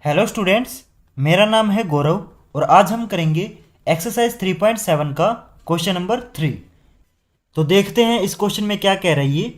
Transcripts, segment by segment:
Hello students, मेरा नाम है गौरव और आज हम करेंगे एक्सरसाइज 3.7 का क्वेश्चन नंबर 3। तो देखते हैं इस क्वेश्चन में क्या कह रही है।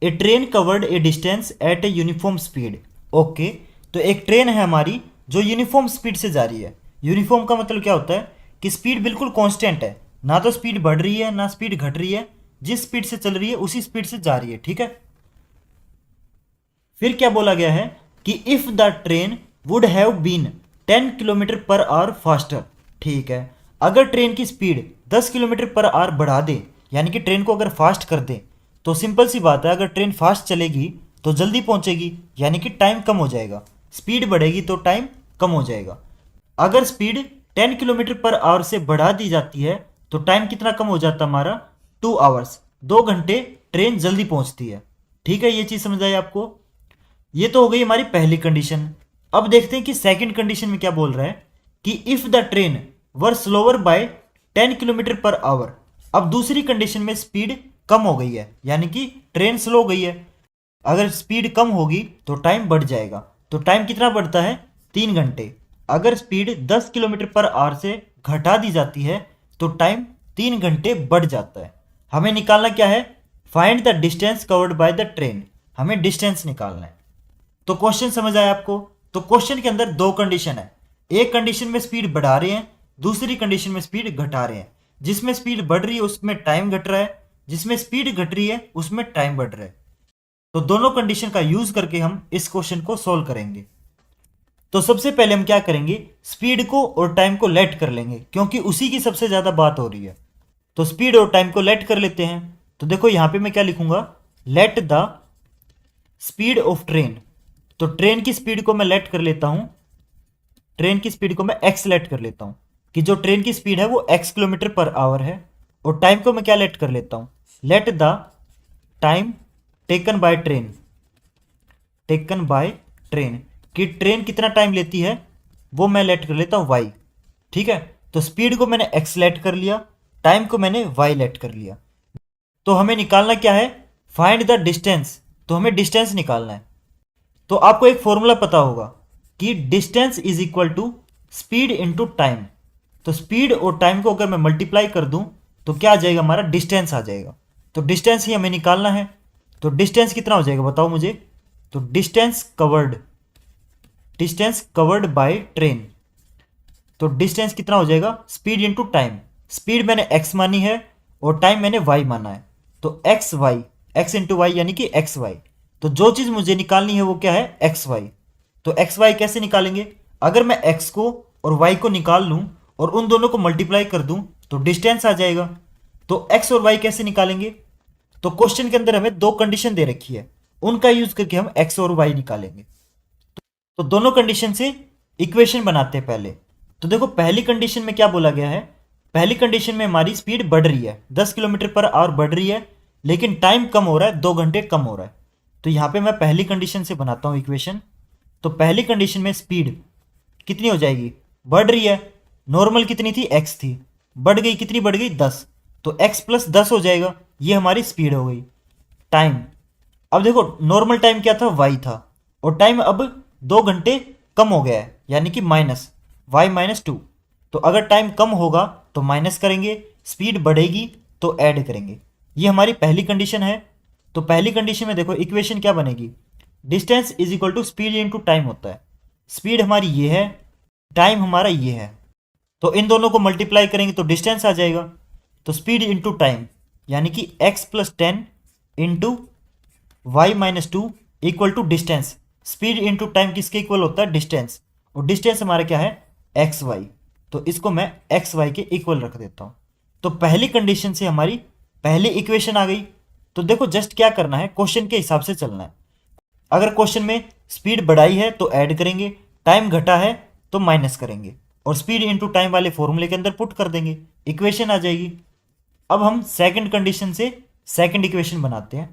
A train covered a distance at a uniform speed. Okay, तो एक ट्रेन है हमारी जो यूनिफॉर्म स्पीड से जा रही है। यूनिफॉर्म का मतलब क्या होता है कि स्पीड बिल्कुल कांस्टेंट है, ना तो स्पीड बढ़ रही है ना स्पीड घट रही है, जिस स्पीड से चल रही है उसी स्पीड से जा रही है। ठीक है, फिर क्या बोला गया है कि if the train would have been 10 kilometre per hour faster. ठीक है, अगर ट्रेन की स्पीड 10 किलोमीटर पर आवर बढ़ा दे, यानी कि ट्रेन को अगर फास्ट कर दे, तो सिंपल सी बात है, अगर ट्रेन फास्ट चलेगी तो जल्दी पहुंचेगी, यानी कि टाइम कम हो जाएगा। स्पीड बढ़ेगी तो टाइम कम हो जाएगा। अगर स्पीड 10 किलोमीटर पर आवर से बढ़ा दी जाती है तो टाइम कितना कम हो जाता है हमारा, 2 आवर्स, 2 घंटे ट्रेन जल्दी पहुंचती है। ठीक है, ये चीज समझ आई आपको। ये तो हो गई हमारी पहली कंडीशन। अब देखते हैं कि सेकंड कंडीशन में क्या बोल रहा है कि if the train were slower by 10 kilometre per hour. अब दूसरी कंडीशन में स्पीड कम हो गई है, यानी कि ट्रेन स्लो हो गई है। अगर स्पीड कम होगी तो टाइम बढ़ जाएगा। तो टाइम कितना बढ़ता है, 3 घंटे। अगर स्पीड 10 किलोमीटर पर आवर से घटा दी जाती है तो टाइम 3 घंटे बढ़ जाता है। हमें निकालना क्या है, find the distance covered by the train. हमें डिस्टेंस निकालना है। तो क्वेश्चन समझ आया आपको। तो क्वेश्चन के अंदर दो कंडीशन है, एक कंडीशन में स्पीड बढ़ा रहे हैं, दूसरी कंडीशन में स्पीड घटा रहे हैं। जिसमें स्पीड बढ़ रही है उसमें टाइम घट रहा है, जिसमें स्पीड घट रही है उसमें टाइम बढ़ रहा है। तो दोनों कंडीशन का यूज करके हम इस क्वेश्चन को सोल्व करेंगे। तो सबसे पहले हम क्या करेंगे, स्पीड को और टाइम को लेट कर लेंगे, क्योंकि उसी की सबसे ज्यादा बात हो रही है। तो स्पीड और टाइम को लेट कर लेते हैं। तो देखो यहां पे मैं क्या लिखूंगा, let the speed of train. तो ट्रेन की स्पीड को मैं लेट कर लेता हूं, ट्रेन की स्पीड को मैं एक्स लेट कर लेता हूं, कि जो ट्रेन की स्पीड है वो एक्स किलोमीटर पर आवर है। और टाइम को मैं क्या लेट कर लेता हूं, let the time taken by train, taken by train, कि ट्रेन कितना टाइम लेती है वो मैं लेट कर लेता हूं वाई। ठीक है, तो स्पीड को मैंने एक्स लेट कर लिया, टाइम को मैंने वाई लेट कर लिया। तो हमें निकालना क्या है, फाइंड द डिस्टेंस। तो हमें डिस्टेंस निकालना है। तो आपको एक फॉर्मूला पता होगा कि distance is equal to speed into time. तो स्पीड और टाइम को अगर मैं मल्टीप्लाई कर दूं तो क्या आ जाएगा, हमारा डिस्टेंस आ जाएगा। तो डिस्टेंस ही हमें निकालना है। तो डिस्टेंस कितना हो जाएगा बताओ मुझे। तो डिस्टेंस कवर्ड बाय ट्रेन। तो डिस्टेंस कितना हो जाएगा, स्पीड इंटू टाइम। स्पीड मैंने एक्स मानी है और टाइम मैंने वाई माना है। तो X Y, X into Y यानी कि एक्स वाई। तो जो चीज मुझे निकालनी है वो क्या है, एक्स वाई। तो एक्स वाई कैसे निकालेंगे, अगर मैं एक्स को और वाई को निकाल लूं और उन दोनों को मल्टीप्लाई कर दूं तो डिस्टेंस आ जाएगा। तो एक्स और वाई कैसे निकालेंगे, तो क्वेश्चन के अंदर हमें दो कंडीशन दे रखी है, उनका यूज करके हम एक्स और वाई निकालेंगे। तो दोनों कंडीशन से इक्वेशन बनाते हैं पहले। तो देखो पहली कंडीशन में क्या बोला गया है, पहली कंडीशन में हमारी स्पीड बढ़ रही है, 10 किलोमीटर पर आवर बढ़ रही है, लेकिन टाइम कम हो रहा है, 2 घंटे कम हो रहा है। तो यहां पे मैं पहली कंडीशन से बनाता हूं इक्वेशन। तो पहली कंडीशन में स्पीड कितनी हो जाएगी, बढ़ रही है, नॉर्मल कितनी थी, एक्स थी, बढ़ गई, कितनी बढ़ गई, 10। तो एक्स प्लस 10 हो जाएगा, ये हमारी स्पीड हो गई। टाइम, अब देखो नॉर्मल टाइम क्या था, वाई था, और टाइम अब 2 घंटे कम हो गया है, यानी कि माइनस वाई माइनस 2। तो अगर टाइम कम होगा तो माइनस करेंगे, स्पीड बढ़ेगी तो ऐड करेंगे। ये हमारी पहली कंडीशन है। तो पहली कंडीशन में देखो इक्वेशन क्या बनेगी, distance is equal to speed into time होता है। स्पीड हमारी ये है, टाइम हमारा ये है, तो इन दोनों को मल्टीप्लाई करेंगे तो डिस्टेंस आ जाएगा। तो स्पीड इंटू टाइम यानी कि X plus 10 into Y minus 2 equal to distance. Speed into time किसके इक्वल होता है, डिस्टेंस, और डिस्टेंस हमारा क्या है, एक्स वाई। तो इसको मैं एक्स वाई के इक्वल रख देता हूं। तो पहली कंडीशन से हमारी पहली इक्वेशन आ गई। तो देखो जस्ट क्या करना है, क्वेश्चन के हिसाब से चलना है। अगर क्वेश्चन में स्पीड बढ़ाई है तो ऐड करेंगे, टाइम घटा है तो माइनस करेंगे, और स्पीड इंटू टाइम वाले फॉर्मूले के अंदर पुट कर देंगे, इक्वेशन आ जाएगी। अब हम सेकंड कंडीशन से सेकंड इक्वेशन बनाते हैं।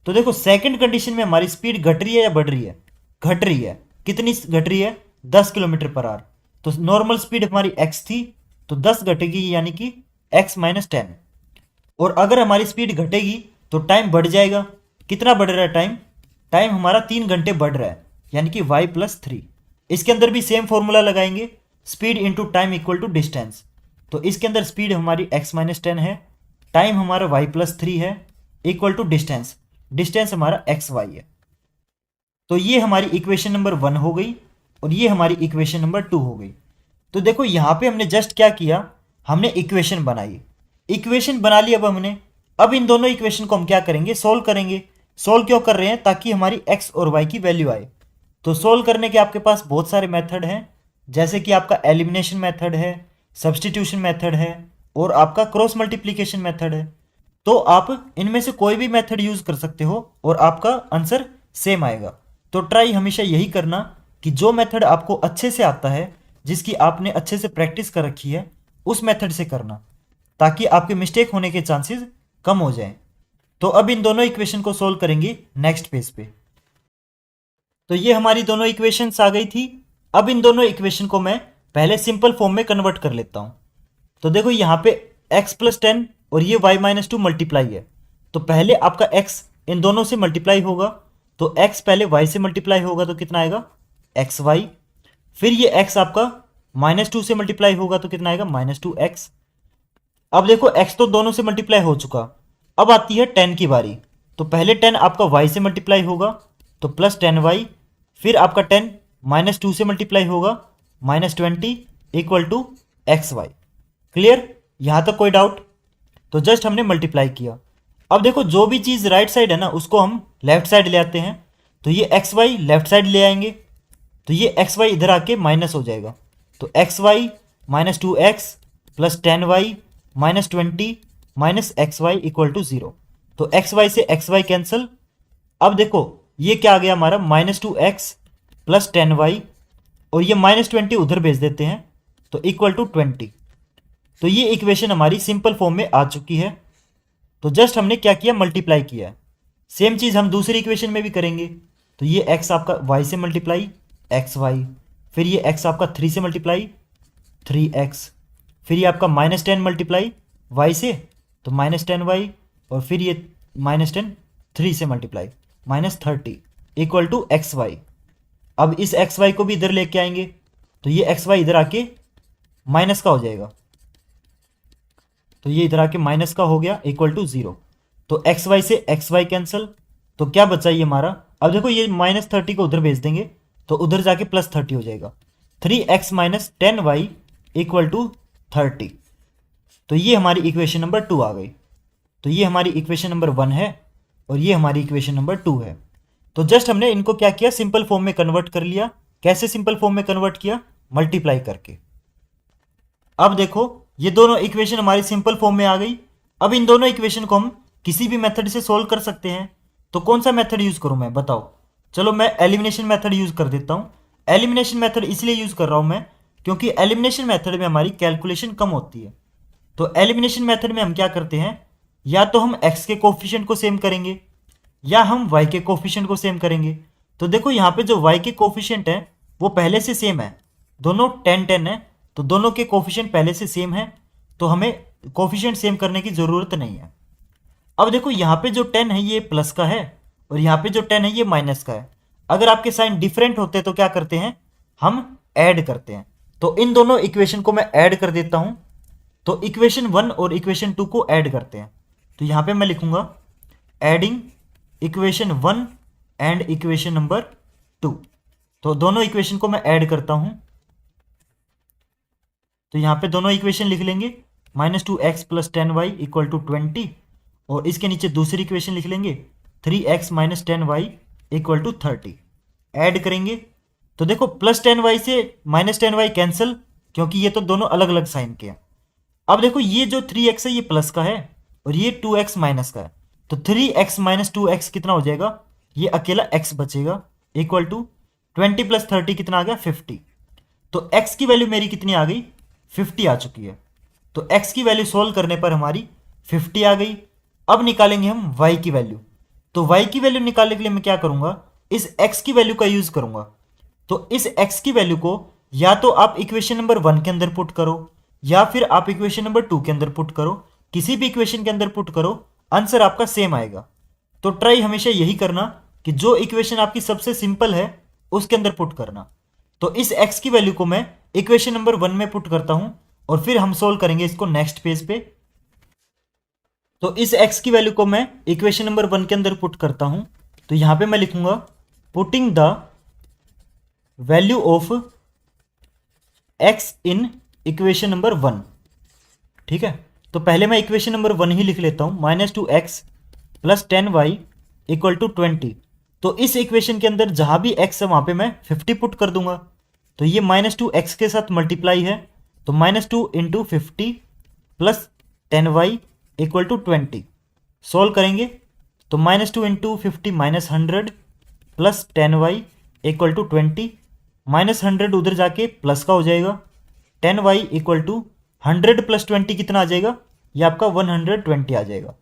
तो देखो सेकंड कंडीशन में हमारी स्पीड घट रही है या बढ़ रही है, घट रही है, कितनी घट रही है, 10 किलोमीटर पर आवर। तो नॉर्मल स्पीड हमारी x थी, तो 10 घटेगी, यानी कि x माइनस 10। और अगर हमारी स्पीड घटेगी तो टाइम बढ़ जाएगा, कितना बढ़ रहा है टाइम, टाइम हमारा 3 घंटे बढ़ रहा है, यानी कि y प्लस 3। इसके अंदर भी सेम फॉर्मूला लगाएंगे, speed into time equal to distance. तो इसके अंदर स्पीड हमारी x-10 है, टाइम हमारा y+3 है, इक्वल टू डिस्टेंस, डिस्टेंस हमारा xy है। तो ये हमारी इक्वेशन नंबर 1 हो गई और ये हमारी इक्वेशन नंबर 2 हो गई। तो देखो यहाँ पे हमने जस्ट क्या किया, हमने इक्वेशन बनाई, इक्वेशन बना ली अब हमने। अब इन दोनों इक्वेशन को हम क्या करेंगे, सोल्व करेंगे। सोल्व क्यों कर रहे हैं, ताकि हमारी x और y की वैल्यू आए। तो सोल्व करने के आपके पास बहुत सारे मेथड हैं, जैसे कि आपका एलिमिनेशन मेथड है, सब्सटीट्यूशन मेथड है और आपका क्रॉस मल्टीप्लिकेशन मेथड है। तो आप इनमें से कोई भी मेथड यूज कर सकते हो और आपका आंसर सेम आएगा। तो ट्राई हमेशा यही करना कि जो मेथड आपको अच्छे से आता है, जिसकी आपने अच्छे से प्रैक्टिस कर रखी है, उस मेथड से करना, ताकि आपके मिस्टेक होने के चांसेस कम हो जाएं। तो अब इन दोनों इक्वेशन को सोल्व करेंगे नेक्स्ट पेज पे। तो ये हमारी दोनों इक्वेशंस आ गई थी। अब इन दोनों इक्वेशन को मैं पहले सिंपल फॉर्म में कन्वर्ट कर लेता हूं। तो देखो यहाँ पे x+10 और ये y-2 मल्टीप्लाई है। तो पहले आपका x इन दोनों से मल्टीप्लाई होगा, तो x पहले y से मल्टीप्लाई होगा तो कितना आएगा xy। फिर ये x आपका -2 से मल्टीप्लाई होगा तो कितना आएगा -2x। अब देखो x तो दोनों से मल्टीप्लाई हो चुका, अब आती है 10 की बारी। तो पहले 10 आपका y से मल्टीप्लाई होगा तो +10y, फिर आपका 10 -2 से मल्टीप्लाई होगा -20 इक्वल टू xy। क्लियर, यहां तक कोई डाउट? तो जस्ट हमने मल्टीप्लाई किया। अब देखो जो भी चीज राइट साइड है ना, उसको हम लेफ्ट साइड ले आते हैं। तो ये xy लेफ्ट साइड ले आएंगे, तो ये xy इधर आके माइनस हो जाएगा। तो xy -2x + 10y -20 -xy equal to 0। तो xy से xy कैंसिल। अब देखो ये क्या आ गया हमारा -2x + 10y, और ये -20 उधर भेज देते हैं तो इक्वल टू 20। तो ये इक्वेशन हमारी सिंपल फॉर्म में आ चुकी है। तो जस्ट हमने क्या किया, मल्टीप्लाई किया है। सेम चीज हम दूसरी इक्वेशन में भी करेंगे। तो ये x आपका y से मल्टीप्लाई xy, फिर ये x आपका 3 से मल्टीप्लाई 3x, फिर ये आपका -10 मल्टीप्लाई y से तो -10y, और फिर ये -10 3 से मल्टीप्लाई -30 इक्वल टू xy। अब इस xy को भी इधर लेके आएंगे, तो ये xy इधर आके माइनस का हो जाएगा, तो ये इधर आके माइनस का हो गया इक्वल टू 0। तो xy से xy कैंसिल, तो क्या बचा ये हमारा। अब देखो ये -30 को उधर भेज देंगे तो उधर जाके +30 हो जाएगा। 3x - 10y equal to 30। तो ये हमारी इक्वेशन नंबर 2 आ गई। तो ये हमारी इक्वेशन नंबर 1 है और ये हमारी इक्वेशन नंबर 2 है। तो जस्ट हमने इनको क्या किया, सिंपल फॉर्म में कन्वर्ट कर लिया। कैसे सिंपल फॉर्म में कन्वर्ट किया, मल्टीप्लाई करके। अब देखो ये दोनों इक्वेशन हमारी सिंपल फॉर्म में आ गई। अब इन दोनों इक्वेशन को हम किसी भी मेथड से सोल्व कर सकते हैं। तो कौन सा मेथड यूज करूं मैं, बताओ। चलो मैं एलिमिनेशन मेथड यूज कर देता हूं। एलिमिनेशन मेथड इसलिए यूज कर रहा हूं मैं, क्योंकि एलिमिनेशन मेथड में हमारी कैलकुलेशन कम होती है। तो एलिमिनेशन मेथड में हम क्या करते हैं, या तो हम x के कोफिशिएंट को सेम करेंगे या हम y के कोफिशिएंट को सेम करेंगे। तो देखो यहाँ पे जो y के कोफिशिएंट है वो पहले से सेम है, दोनों 10-10 है, तो दोनों के कोफिशिएंट पहले से सेम है, तो हमें कोफिशिएंट सेम करने की जरूरत नहीं है। अब देखो यहाँ पे जो 10 है ये प्लस का है और यहाँ पे जो 10 है ये माइनस का है। अगर आपके साइन डिफरेंट होते तो क्या करते हैं, हम ऐड करते हैं। तो इन दोनों इक्वेशन को मैं ऐड कर देता हूं। तो इक्वेशन 1 और इक्वेशन 2 को ऐड करते हैं। तो यहां पे मैं लिखूंगा adding equation 1 and equation number 2। तो दोनों इक्वेशन को मैं ऐड करता हूं। तो यहां पे दोनों इक्वेशन लिख लेंगे, -2x + 10y इक्वल टू 20, और इसके नीचे दूसरी इक्वेशन लिख लेंगे 3x - 10y equal to 30। Add करेंगे तो देखो +10y से -10y कैंसिल, क्योंकि ये तो दोनों अलग अलग साइन के हैं। अब देखो ये जो 3x है ये प्लस का है और ये 2x माइनस का है। तो 3x - 2x कितना हो जाएगा, ये अकेला x बचेगा इक्वल टू 20 + 30 कितना आ गया 50। तो x की वैल्यू मेरी कितनी आ गई, 50 आ चुकी है। तो x की वैल्यू सोल्व करने पर हमारी 50 आ गई। अब निकालेंगे हम y की वैल्यू। तो y की वैल्यू निकालने के लिए मैं क्या करूंगा, इस x की वैल्यू का यूज करूंगा। तो इस x की वैल्यू को या तो आप इक्वेशन नंबर 1 के अंदर पुट करो या फिर आप इक्वेशन नंबर 2 के अंदर पुट करो, किसी भी इक्वेशन के अंदर पुट करो, आंसर आपका सेम आएगा। तो ट्राई हमेशा यही करना कि जो इक्वेशन आपकी सबसे सिंपल है उसके अंदर पुट करना। तो इस x की वैल्यू को मैं इक्वेशन नंबर 1 में पुट करता हूं और फिर हम सोल्व करेंगे इसको नेक्स्ट पेज पे। तो इस x की वैल्यू को मैं इक्वेशन नंबर 1 के अंदर पुट करता हूं। तो यहां पे मैं लिखूंगा putting the value of x in equation number 1। ठीक है, तो पहले मैं इक्वेशन नंबर 1 ही लिख लेता हूं, -2x + 10y = 20। तो इस इक्वेशन के अंदर जहां भी x है वहां पे मैं 50 पुट कर दूंगा। तो ये -2x के साथ मल्टीप्लाई है, तो -2 × 50 + 10y = 20। सोल्व करेंगे तो -2 × 50 -100 + 10y = 20। -100 उधर जाके प्लस का हो जाएगा। 10y = 100 + 20 कितना आ जाएगा? ये आपका 120 आ जाएगा।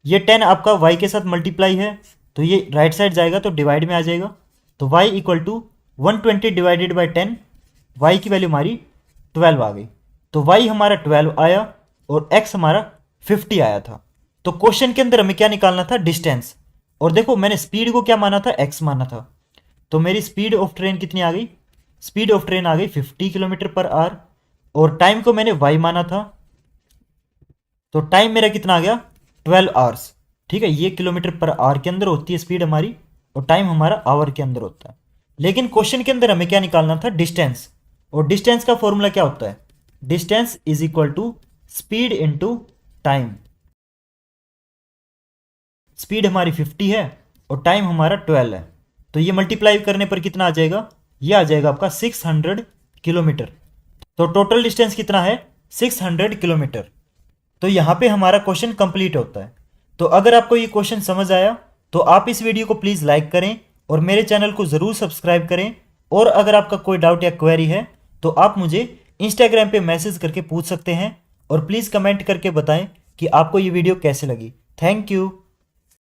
ये 10 आपका y के साथ मल्टीप्लाई है, तो ये राइट साइड जाएगा तो डिवाइड में आ जाएगा। तो y = 120 डिवाइडेड बाई 10, y की वैल्यू हमारी 12 आ गई। तो y हमारा 12 आया और x हमारा 50 आया था। तो क्वेश्चन के अंदर हमें क्या निकालना था? डिस्टेंस। और देखो मैंने स्पीड को क्या माना था? x माना था। तो मेरी स्पीड ऑफ ट्रेन कितनी आ गई? स्पीड ऑफ ट्रेन आ गई 50 km/h और टाइम को मैंने y माना था, तो टाइम मेरा कितना आ गया? 12 आवर्स। ठीक है, ये km/h के अंदर होती है स्पीड हमारी और टाइम हमारा आवर के अंदर होता है। लेकिन क्वेश्चन के अंदर हमें क्या निकालना था? डिस्टेंस। और डिस्टेंस का फॉर्मूला क्या होता है? Distance is equal to speed into time. Speed हमारी 50 है और टाइम हमारा 12 है, तो ये मल्टीप्लाई करने पर कितना आ जाएगा? ये आ जाएगा आपका 600 किलोमीटर। तो टोटल डिस्टेंस कितना है? 600 किलोमीटर। तो यहां पे हमारा क्वेश्चन कंप्लीट होता है। तो अगर आपको ये क्वेश्चन समझ आया तो आप इस वीडियो को प्लीज लाइक करें और मेरे चैनल को जरूर सब्सक्राइब करें। और अगर आपका कोई डाउट या क्वेरी है तो आप मुझे इंस्टाग्राम पे मैसेज करके पूछ सकते हैं और प्लीज कमेंट करके बताएं कि आपको ये वीडियो कैसे लगी। Thank you.